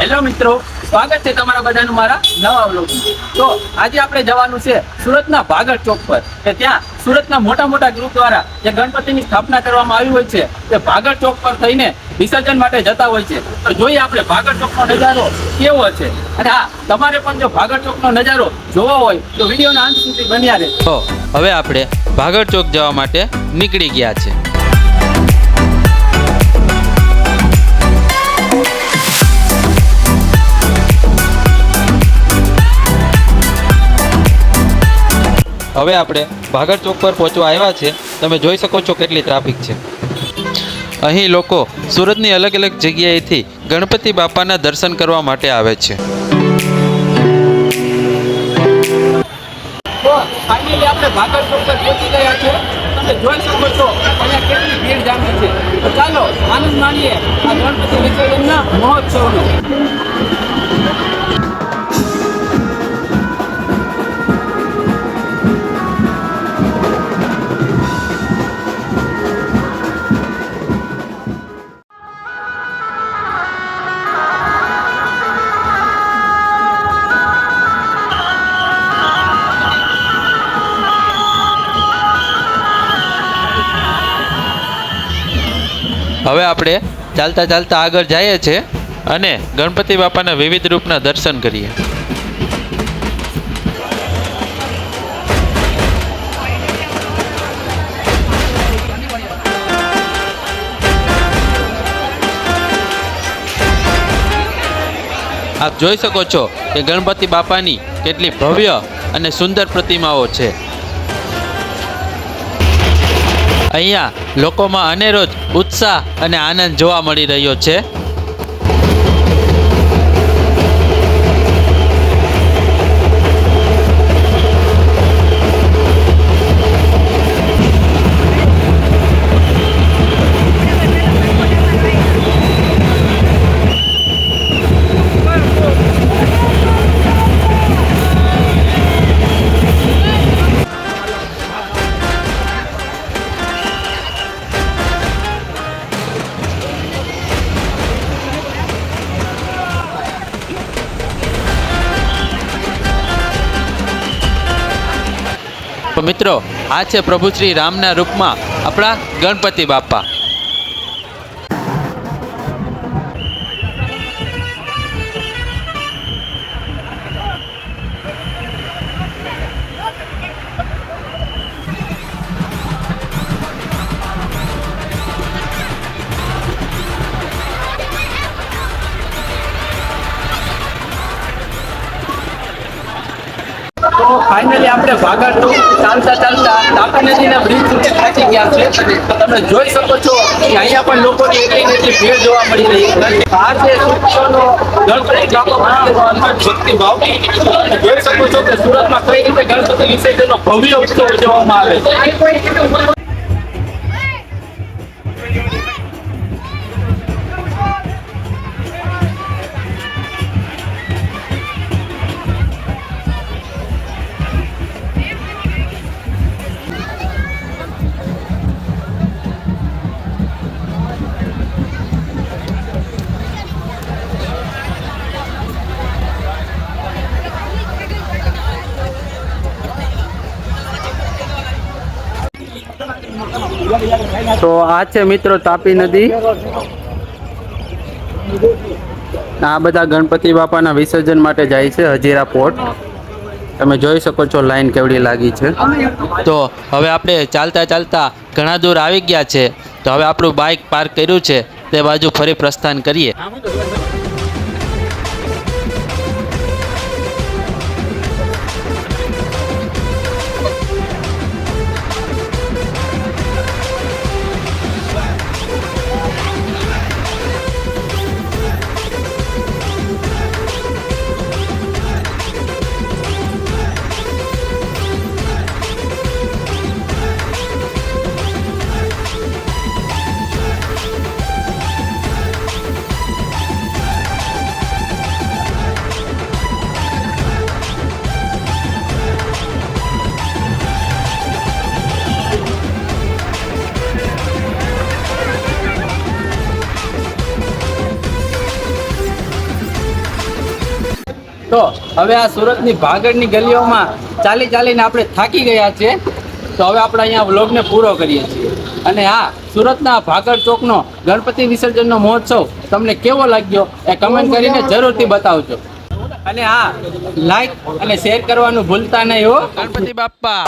Hello મિત્રો, સ્વાગત છે તમારા બધાનું મારા નવા વ્લોગમાં। તો આજે આપણે જવાનું છે સુરતના ભાગળ ચોક પર કે ત્યાં સુરતના મોટા મોટા ગ્રુપ દ્વારા જે ગણપતિની સ્થાપના કરવામાં આવી હોય છે તે ભાગળ ચોક પર થઈને વિસર્જન માટે જતા હોય છે। તો જોઈએ આપણે ભાગળ ચોકનો નજારો કેવો છે। અને હા, તમારે પણ જો ભાગળ ચોકનો નજારો જોવો હોય તો વિડીયોના અંત સુધી બન્યા રહે। તો હવે આપણે ભાગળ ચોક જવા માટે નીકળી ગયા છે। હવે આપણે ભાગળ ચોક પર પહોંચવા આવ્યા છે। તમે જોઈ શકો છો કેટલી ટ્રાફિક છે। અહીં લોકો સુરતની અલગ અલગ જગ્યાએથી ગણપતિ બાપાના દર્શન કરવા માટે આવે છે। તો ફાઇનલી આપણે ભાગળ ચોક પર પહોંચી ગયા છે। તમે જોઈ શકો છો અહીંયા કેટલી ભીડ જામી છે। તો ચાલો આનંદ માણીએ આ ગણપતિ વિસર્જનના મહોત્સવનો। હવે આપણે ચાલતા ચાલતા આગળ જઈએ છીએ અને ગણપતિ બાપાના વિવિધ રૂપના દર્શન કરીએ। આપ જોઈ શકો છો કે ગણપતિ બાપાની કેટલી ભવ્ય અને સુંદર પ્રતિમાઓ છે। અહીંયા લોકોમાં અનેરો જ ઉત્સાહ અને આનંદ જોવા મળી રહ્યો છે। તો મિત્રો, આ છે પ્રભુ શ્રી રામના રૂપમાં આપણા ગણપતિ બાપા। તો ફાઇનલી આપણે ભાગળ ચોક ચાલતા ચાલતા તાપી નદીના બ્રિજ સુધી પહોંચી ગયા છે। તો તમે જોઈ શકો છો કે અહીંયા પણ લોકોની એટલી ભીડ જોવા મળી રહી છે। આ છે સુરતનો ગણપતિ બાપા ભક્તિ ભાવ। તમે જોઈ શકો છો કે સુરતમાં કઈ રીતે ગણપતિ વિસર્જનનો ભવ્ય ઉત્સવ ઉજવવામાં આવે છે। તો આ છે મિત્રો તાપી નદી। આ બધા ગણપતિ બાપાના વિસર્જન માટે જાય છે હજીરા પોર્ટ। તમે જોઈ શકો છો લાઈન કેવડી લાગી છે। તો હવે આપણે ચાલતા ચાલતા ઘણા દૂર આવી ગયા છે। તો હવે આપણું બાઇક પાર્ક કર્યું છે તે બાજુ ફરી પ્રસ્થાન કરીએ। તો હવે આ સુરતની ભાગળની ગલીઓમાં ચાલી ચાલીને આપણે થાકી ગયા છે. તો હવે આપણે અહીંયા વ્લોગને પૂરો કરીએ છીએ. અને હા, સુરતના ભાગળ ચોકનો ગણપતિ વિસર્જનનો મહોત્સવ તમને કેવો લાગ્યો એ કમેન્ટ કરીને જરૂરથી બતાવજો. અને હા, લાઈક અને શેર કરવાનું ભૂલતા નહીં હો. ગણપતિ બાપ્પા